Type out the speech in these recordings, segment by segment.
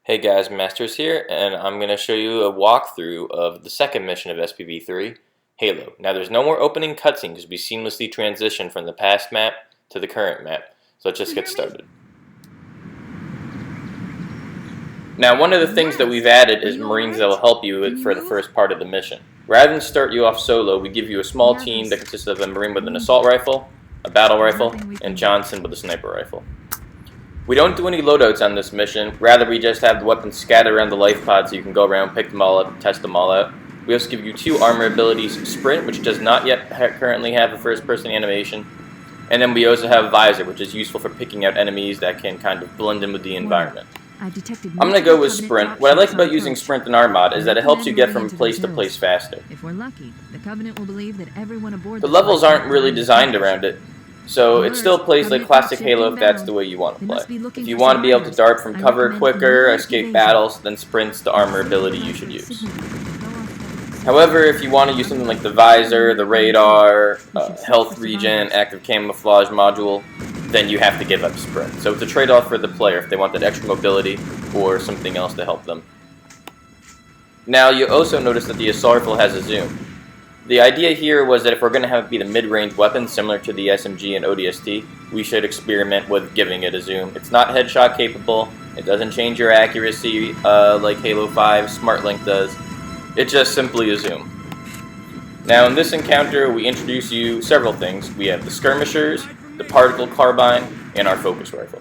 Hey guys, Masters here, and I'm going to show you a walkthrough of the second mission of SPV3, Halo. Now there's no more opening cutscene because we seamlessly transition from the past map to the current map. So let's just get started. Now one of the things that we've added is Marines that will help you for the first part of the mission. Rather than start you off solo, we give you a small team that consists of a Marine with an assault rifle, a battle rifle, and Johnson with a sniper rifle. We don't do any loadouts on this mission, rather we just have the weapons scattered around the life pod so you can go around, pick them all up, test them all out. We also give you two armor abilities, Sprint, which does not yet currently have a first person animation, and then we also have Visor, which is useful for picking out enemies that can kind of blend in with the environment. I'm going to go with Sprint. What I like about using Sprint in our mod is that it helps you get from place to place faster. If we're lucky, the Covenant will believe that everyone aboard the levels aren't really designed around it. So it still plays like classic Halo if that's the way you want to play. If you want to be able to dart from cover quicker, escape battles, then Sprint's the armor ability you should use. However, if you want to use something like the Visor, the Radar, Health Regen, Active Camouflage module, then you have to give up Sprint. So it's a trade-off for the player if they want that extra mobility or something else to help them. Now you also notice that the assault rifle has a zoom. The idea here was that if we're going to have it be the mid-range weapon similar to the SMG and ODST, we should experiment with giving it a zoom. It's not headshot capable, it doesn't change your accuracy like Halo 5 Smart Link does, it's just simply a zoom. Now in this encounter we introduce you several things. We have the skirmishers, the particle carbine, and our focus rifle.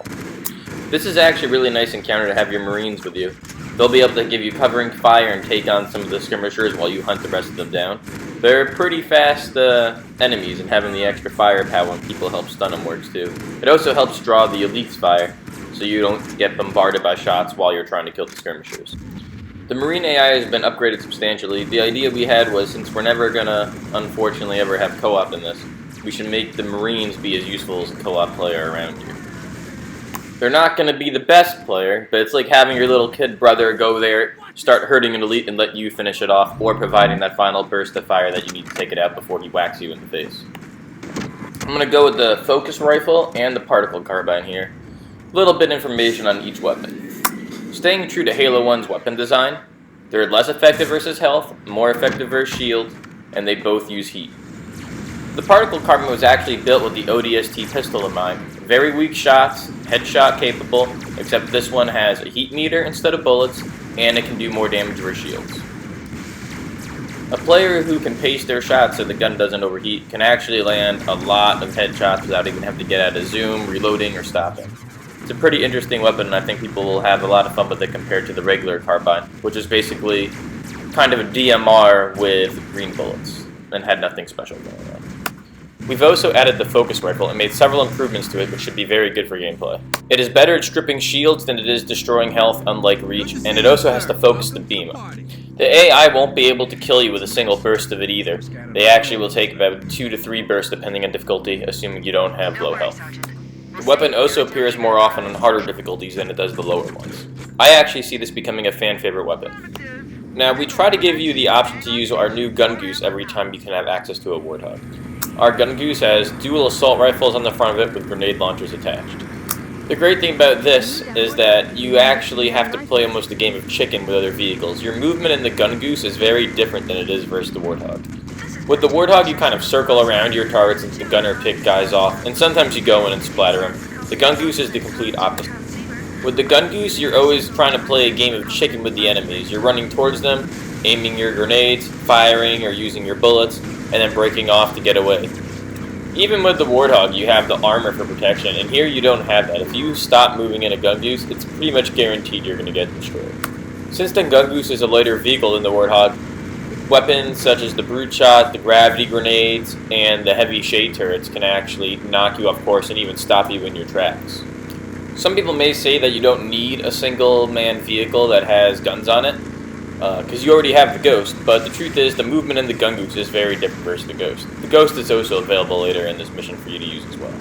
This is actually a really nice encounter to have your Marines with you. They'll be able to give you covering fire and take on some of the skirmishers while you hunt the rest of them down. They're pretty fast enemies, and having the extra firepower when people help stun them works too. It also helps draw the elite's fire, so you don't get bombarded by shots while you're trying to kill the skirmishers. The Marine AI has been upgraded substantially. The idea we had was, since we're never gonna, unfortunately, ever have co-op in this, we should make the Marines be as useful as a co-op player around you. They're not going to be the best player, but it's like having your little kid brother go there, start hurting an elite and let you finish it off, or providing that final burst of fire that you need to take it out before he whacks you in the face. I'm going to go with the focus rifle and the particle carbine here. A little bit of information on each weapon. Staying true to Halo 1's weapon design, they're less effective versus health, more effective versus shield, and they both use heat. The particle carbine was actually built with the ODST pistol in mind. Very weak shots, headshot capable, except this one has a heat meter instead of bullets, and it can do more damage versus shields. A player who can pace their shots so the gun doesn't overheat can actually land a lot of headshots without even having to get out of zoom, reloading, or stopping. It's a pretty interesting weapon, and I think people will have a lot of fun with it compared to the regular carbine, which is basically kind of a DMR with green bullets, and had nothing special going on. We've also added the focus rifle and made several improvements to it, which should be very good for gameplay. It is better at stripping shields than it is destroying health, unlike Reach, and it also has to focus the beam. The AI won't be able to kill you with a single burst of it either. They actually will take about 2 to 3 bursts depending on difficulty, assuming you don't have low health. The weapon also appears more often on harder difficulties than it does the lower ones. I actually see this becoming a fan favorite weapon. Now, we try to give you the option to use our new gun goose every time you can have access to a Warthog. Our gun goose has dual assault rifles on the front of it with grenade launchers attached. The great thing about this is that you actually have to play almost a game of chicken with other vehicles. Your movement in the gun goose is very different than it is versus the Warthog. With the Warthog, you kind of circle around your targets and the gunner pick guys off, and sometimes you go in and splatter them. The gun goose is the complete opposite. With the gun goose, you're always trying to play a game of chicken with the enemies. You're running towards them, aiming your grenades, firing or using your bullets, and then breaking off to get away. Even with the Warthog, you have the armor for protection, and here you don't have that. If you stop moving in a gun goose, it's pretty much guaranteed you're going to get destroyed. Since the gun goose is a lighter vehicle than the Warthog, weapons such as the brute shot, the gravity grenades, and the heavy shade turrets can actually knock you off course and even stop you in your tracks. Some people may say that you don't need a single-man vehicle that has guns on it, because you already have the Ghost, but the truth is the movement in the gun goose is very different versus the Ghost. The Ghost is also available later in this mission for you to use as well.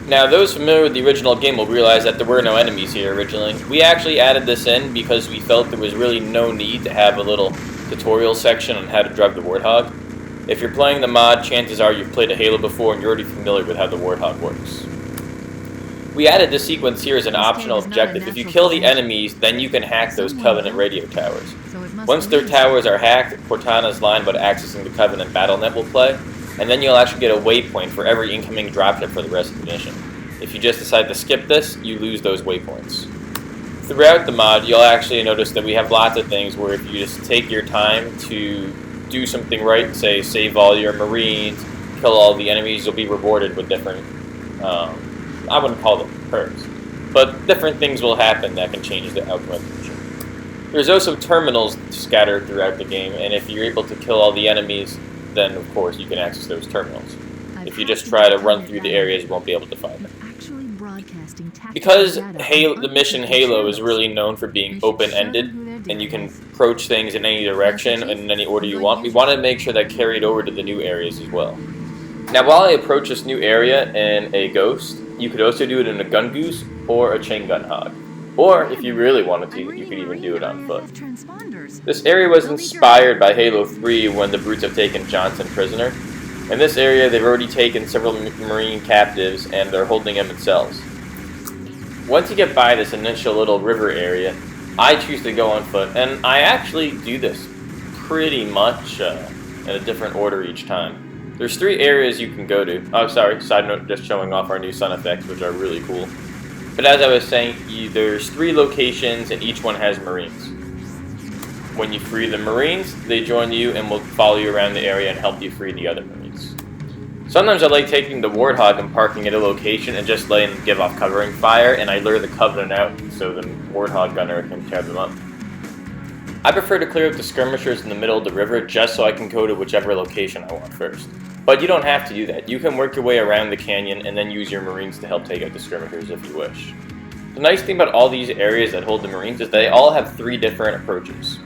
Now, those familiar with the original game will realize that there were no enemies here originally. We actually added this in because we felt there was really no need to have a little tutorial section on how to drive the Warthog. If you're playing the mod, chances are you've played a Halo before and you're already familiar with how the Warthog works. We added this sequence here as an optional objective. If you kill the enemies, then you can hack those Covenant radio towers. Once their towers are hacked, Cortana's line about accessing the Covenant BattleNet will play, and then you'll actually get a waypoint for every incoming dropship for the rest of the mission. If you just decide to skip this, you lose those waypoints. Throughout the mod, you'll actually notice that we have lots of things where if you just take your time to do something right, say save all your Marines, kill all the enemies, you'll be rewarded with different, I wouldn't call them perks, but different things will happen that can change the outcome of the mission. There's also terminals scattered throughout the game, and if you're able to kill all the enemies, then of course you can access those terminals. If you just try to run through the areas, you won't be able to find them. Because the mission Halo is really known for being open-ended, and you can approach things in any direction and in any order you want, we want to make sure that carried over to the new areas as well. Now, while I approach this new area in a Ghost, you could also do it in a Gun Goose or a Chain Gun Hog. Or, if you really wanted to, you could even do it on foot. This area was inspired by Halo 3 when the Brutes have taken Johnson prisoner. In this area, they've already taken several Marine captives, and they're holding them in cells. Once you get by this initial little river area, I choose to go on foot, and I actually do this pretty much in a different order each time. There's 3 areas you can go to. Oh, sorry, side note, just showing off our new sun effects, which are really cool. But as I was saying, there's 3 locations, and each one has Marines. When you free the Marines, they join you and will follow you around the area and help you free the other Marines. Sometimes I like taking the Warthog and parking at a location and just letting them give off covering fire, and I lure the Covenant out so the Warthog gunner can tear them up. I prefer to clear up the skirmishers in the middle of the river just so I can go to whichever location I want first. But you don't have to do that. You can work your way around the canyon and then use your Marines to help take out the skirmishers if you wish. The nice thing about all these areas that hold the Marines is they all have 3 different approaches.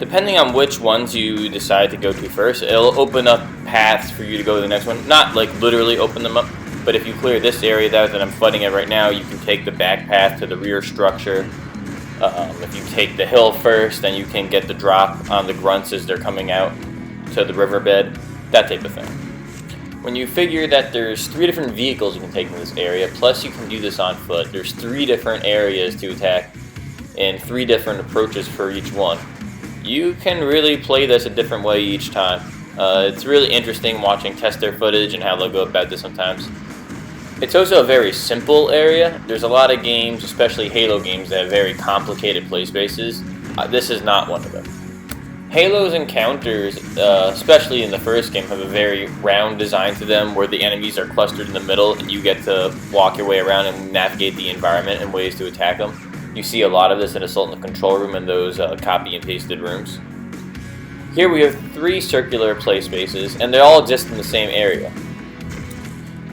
Depending on which ones you decide to go to first, it'll open up paths for you to go to the next one. Not like literally open them up, but if you clear this area that I'm fighting at right now, you can take the back path to the rear structure. If you take the hill first, then you can get the drop on the grunts as they're coming out to the riverbed, that type of thing. When you figure that there's 3 different vehicles you can take in this area, plus you can do this on foot, there's 3 different areas to attack and 3 different approaches for each one. You can really play this a different way each time. It's really interesting watching tester footage and how they'll go about this sometimes. It's also a very simple area. There's a lot of games, especially Halo games, that have very complicated play spaces. This is not one of them. Halo's encounters, especially in the first game, have a very round design to them where the enemies are clustered in the middle and you get to walk your way around and navigate the environment and ways to attack them. You see a lot of this in Assault in the Control Room and those copy and pasted rooms. Here we have 3 circular play spaces, and they all exist in the same area.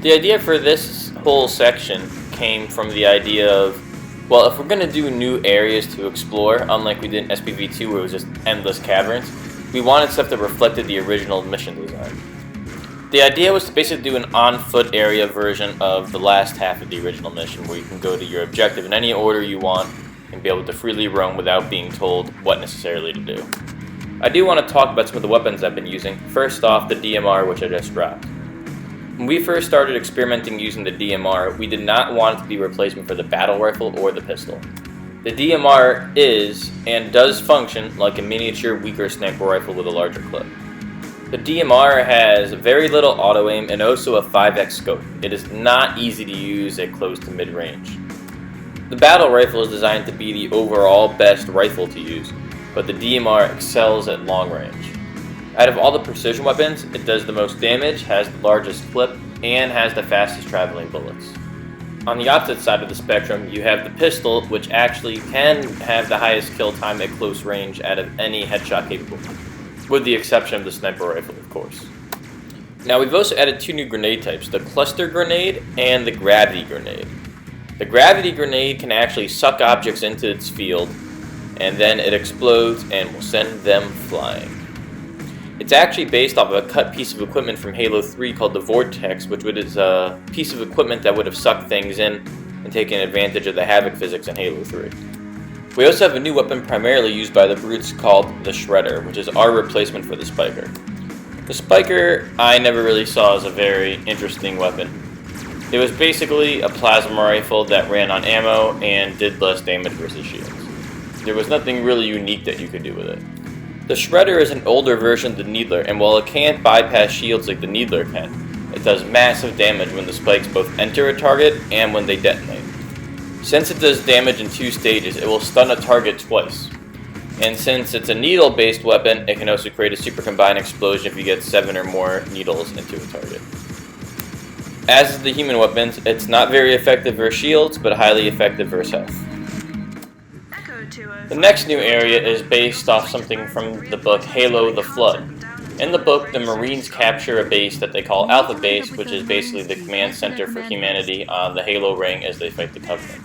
The idea for this whole section came from the idea of, well, if we're going to do new areas to explore, unlike we did in SPV3 where it was just endless caverns, we wanted stuff that reflected the original mission design. The idea was to basically do an on-foot area version of the last half of the original mission, where you can go to your objective in any order you want and be able to freely roam without being told what necessarily to do. I do want to talk about some of the weapons I've been using. First off, the DMR, which I just dropped. When we first started experimenting using the DMR, we did not want it to be a replacement for the battle rifle or the pistol. The DMR is, and does function, like a miniature, weaker sniper rifle with a larger clip. The DMR has very little auto-aim and also a 5x scope. It is not easy to use at close to mid-range. The battle rifle is designed to be the overall best rifle to use, but the DMR excels at long range. Out of all the precision weapons, it does the most damage, has the largest clip, and has the fastest traveling bullets. On the opposite side of the spectrum, you have the pistol, which actually can have the highest kill time at close range out of any headshot capable, with the exception of the sniper rifle, of course. Now, we've also added 2 new grenade types, the cluster grenade and the gravity grenade. The gravity grenade can actually suck objects into its field, and then it explodes and will send them flying. It's actually based off of a cut piece of equipment from Halo 3 called the Vortex, which is a piece of equipment that would have sucked things in and taken advantage of the Havoc physics in Halo 3. We also have a new weapon primarily used by the Brutes called the Shredder, which is our replacement for the Spiker. The Spiker I never really saw as a very interesting weapon. It was basically a plasma rifle that ran on ammo and did less damage versus shields. There was nothing really unique that you could do with it. The Shredder is an older version of the Needler, and while it can't bypass shields like the Needler can, it does massive damage when the spikes both enter a target and when they detonate. Since it does damage in 2 stages, it will stun a target twice. And since it's a needle-based weapon, it can also create a super combined explosion if you get 7 or more needles into a target. As is the human weapons, it's not very effective versus shields, but highly effective versus health. The next new area is based off something from the book Halo the Flood. In the book, the Marines capture a base that they call Alpha Base, which is basically the command center for humanity on the Halo ring as they fight the Covenant.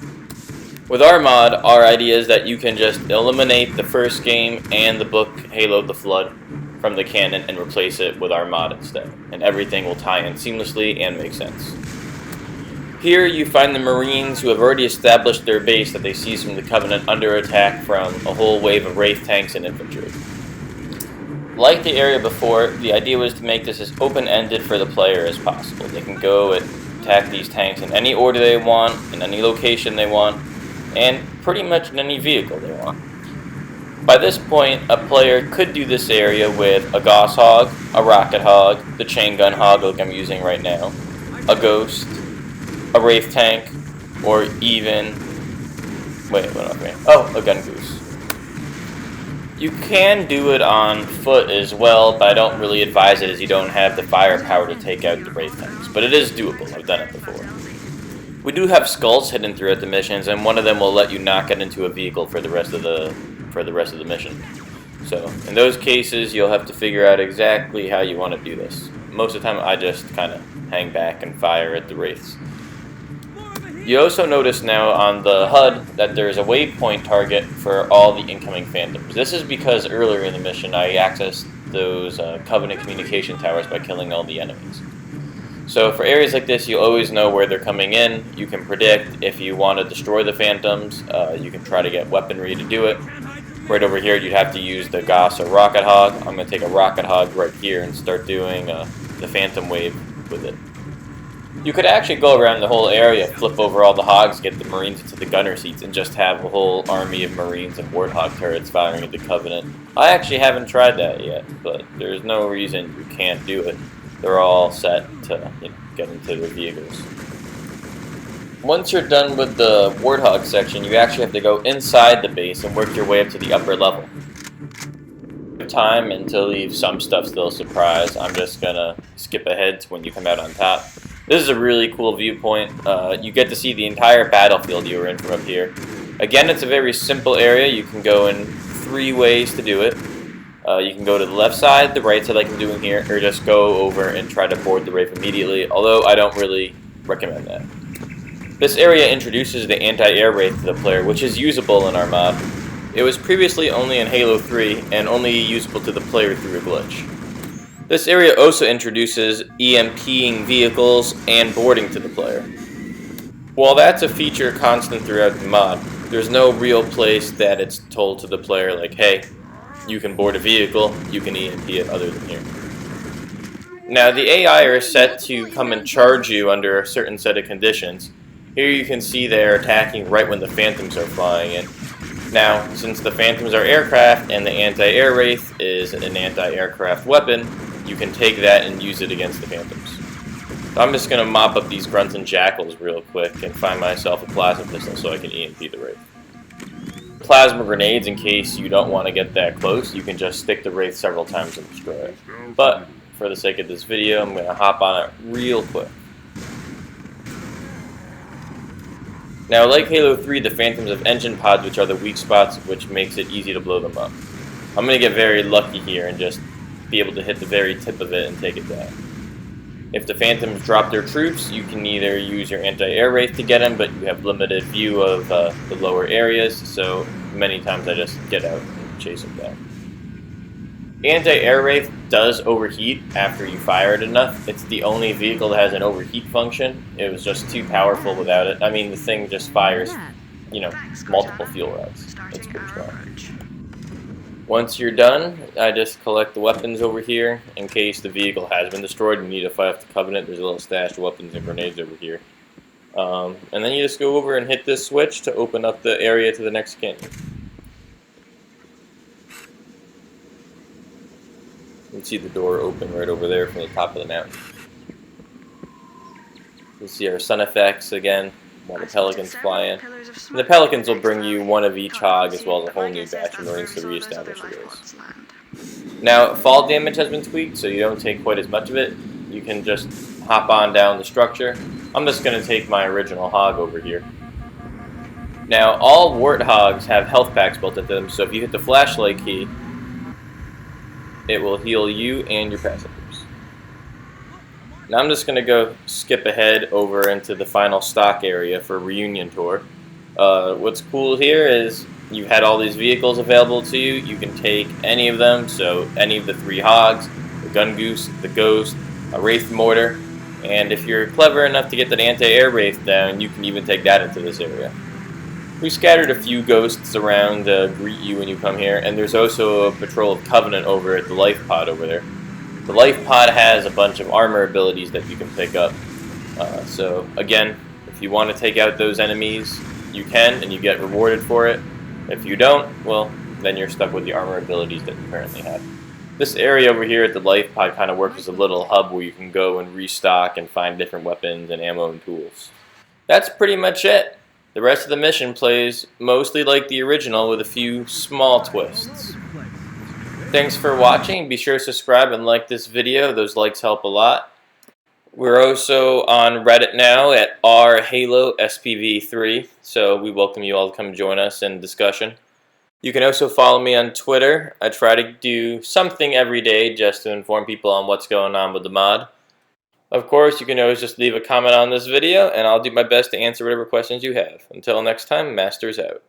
With our mod, our idea is that you can just eliminate the first game and the book Halo the Flood from the canon and replace it with our mod instead, and everything will tie in seamlessly and make sense. Here you find the Marines who have already established their base that they seize from the Covenant under attack from a whole wave of Wraith tanks and infantry. Like the area before, the idea was to make this as open-ended for the player as possible. They can go and attack these tanks in any order they want, in any location they want, and pretty much in any vehicle they want. By this point, a player could do this area with a Gauss Hog, a Rocket Hog, the Chain Gun Hog like I'm using right now, a Ghost, a Wraith Tank, or even... a Gun Goose. You can do it on foot as well, but I don't really advise it as you don't have the firepower to take out the Wraith Tanks, but it is doable. I've done it before. We do have skulls hidden throughout the missions, and one of them will let you not get into a vehicle for the rest of the mission. So, in those cases, you'll have to figure out exactly how you want to do this. Most of the time, I just kind of hang back and fire at the Wraiths. You also notice now on the HUD that there's a waypoint target for all the incoming Phantoms. This is because earlier in the mission, I accessed those Covenant communication towers by killing all the enemies. So for areas like this, you always know where they're coming in. You can predict if you want to destroy the Phantoms. You can try to get weaponry to do it. Right over here, you'd have to use the Gauss or Rocket Hog. I'm going to take a Rocket Hog right here and start doing the Phantom Wave with it. You could actually go around the whole area, flip over all the Hogs, get the Marines into the gunner seats, and just have a whole army of Marines and Warthog turrets firing at the Covenant. I actually haven't tried that yet, but there's no reason you can't do it. They're all set to get into their vehicles. Once you're done with the Warthog section, you actually have to go inside the base and work your way up to the upper level. Time and to leave some stuff still a surprise, I'm just gonna skip ahead to when you come out on top. This is a really cool viewpoint. You get to see the entire battlefield you were in from up here. Again, it's a very simple area. You can go in 3 ways to do it. You can go to the left side, the right side like I'm doing here, or just go over and try to board the Wraith immediately, although I don't really recommend that. This area introduces the anti-air Wraith to the player, which is usable in our mod. It was previously only in Halo 3 and only usable to the player through a glitch. This area also introduces EMPing vehicles and boarding to the player. While that's a feature constant throughout the mod, there's no real place that it's told to the player like, hey, you can board a vehicle, you can EMP it other than here. Now the AI are set to come and charge you under a certain set of conditions. Here you can see they're attacking right when the Phantoms are flying in. Now, since the Phantoms are aircraft and the anti-air Wraith is an anti-aircraft weapon, you can take that and use it against the Phantoms. So I'm just going to mop up these Grunts and Jackals real quick and find myself a plasma pistol so I can EMP the Wraith. Plasma grenades, in case you don't want to get that close, you can just stick the Wraith several times and destroy it. But, for the sake of this video, I'm going to hop on it real quick. Now, like Halo 3, the Phantoms have engine pods, which are the weak spots, which makes it easy to blow them up. I'm going to get very lucky here and just be able to hit the very tip of it and take it down. If the Phantoms drop their troops, you can either use your anti-air Wraith to get them, but you have limited view of the lower areas, so many times I just get out and chase them down. Anti-air Wraith does overheat after you fire it enough. It's the only vehicle that has an overheat function. It was just too powerful without it. I mean, the thing just fires, multiple fuel rods. It's pretty strong. Once you're done, I just collect the weapons over here in case the vehicle has been destroyed and you need to fight off the Covenant. There's a little stash of weapons and grenades over here. And then you just go over and hit this switch to open up the area to the next canyon. You can see the door open right over there from the top of the mountain. You see our sun effects again, while the pelicans fly in. And the pelicans will bring you one of each hog as well as a whole new batch of marines to reestablish the base. Now, fall damage has been tweaked, so you don't take quite as much of it. You can just hop on down the structure. I'm just going to take my original hog over here. Now, all warthogs have health packs built into them, so if you hit the flashlight key, it will heal you and your passengers. Now I'm just going to go skip ahead over into the final stock area for Reunion Tour. What's cool here is you've had all these vehicles available to you. You can take any of them, so any of the 3 hogs, the gun goose, the ghost, a wraith mortar, and if you're clever enough to get that anti-air wraith down, you can even take that into this area. We scattered a few ghosts around to greet you when you come here, and there's also a patrol of Covenant over at the life pod over there. The life pod has a bunch of armor abilities that you can pick up. So again, if you want to take out those enemies, you can, and you get rewarded for it. If you don't, well, then you're stuck with the armor abilities that you currently have. This area over here at the life pod kind of works as a little hub where you can go and restock and find different weapons and ammo and tools. That's pretty much it. The rest of the mission plays mostly like the original with a few small twists. Thanks for watching. Be sure to subscribe and like this video. Those likes help a lot. We're also on Reddit now at rhalo SPV3, so we welcome you all to come join us in discussion. You can also follow me on Twitter. I try to do something every day just to inform people on what's going on with the mod. Of course, you can always just leave a comment on this video, and I'll do my best to answer whatever questions you have. Until next time, Masters out.